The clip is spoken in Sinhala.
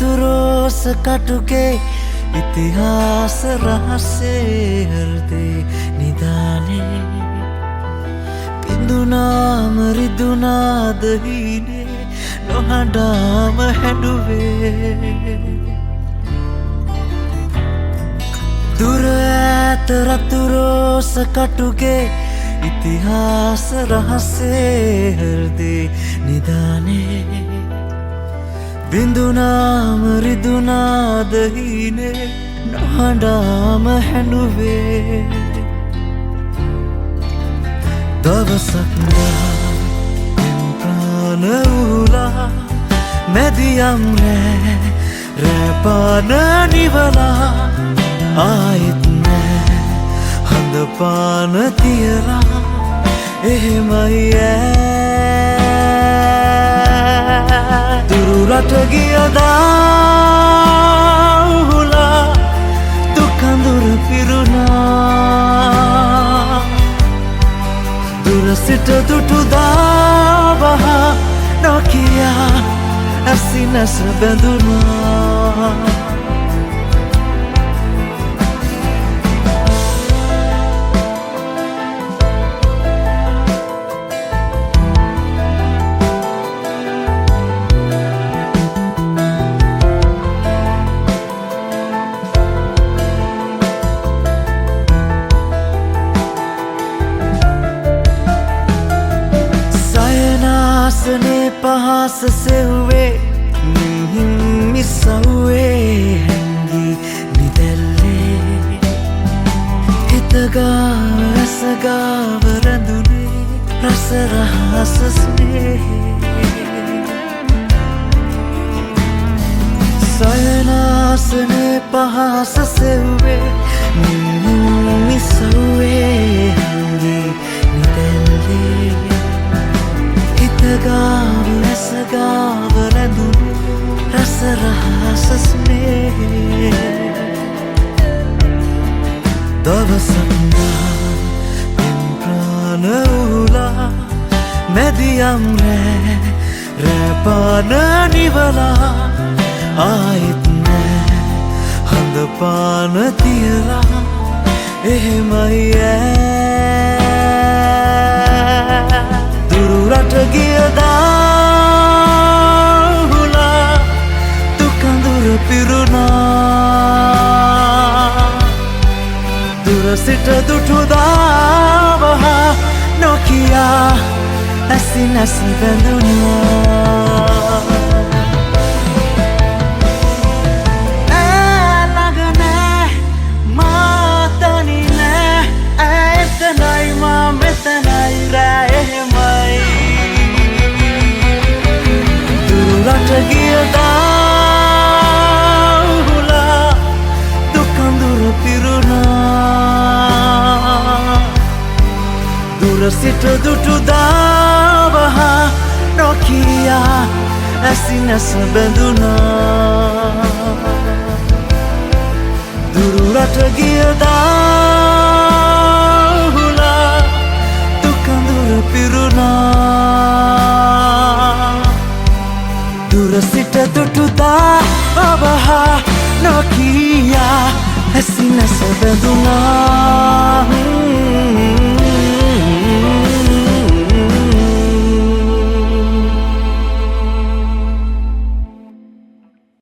रतुरोस कटुके इतिहास रहस्य हृदय निदाने पिंदुनाम रिदुना दहीने නොහඬාම හැඬුවේ දුර ඈත රතුරෝස කටුගේ ඉතිහාස රහසේ හෘදේ නිදානේ බිඳුනාම රිදුනාද හීනේ නොහඬාම හැඬුවේ දවසක් නූලා මැදියම් රැපාන නිවලා ආයෙත් නෑ හඳ පාන තියලා එහෙමයි දුරුරට ගියදා උහුලා දුකඳුර පිරුණා දුර සිට දුටුදා බහා නොකියා ඇසිනැස බැඳුනා सने पहास से हुए मिसवे हैंगी निदल्ले हितगाव रसगाव रंदुने रस रहस स्नेह सयनासने पहास से हुए मिसवे हैंगी निदल्ले गाव रसगाव रंदुने रस रहस स्नेह दवसंगा पिंप्रान उला मැදියම් රැපාන නිවලා ආයෙත් නෑ හඳ පාන තියලා එහෙමයි දුරට ගියදා උහුලා දුකඳුර පිරුණා දුර සිට දුටුදා බහා නොකියා ඇසිනැස බැඳුණා ගියදා උහුලා දුකඳුර පිරුණා දුර සිට දුටුදා බහා නොකියා ඇසිනැස බැඳුණා දුරට ගියදා උහුලා දුකඳුර පිරුණා දුර සිට දුටුදා බහා නොකියා ඇසිනැස බැඳුණා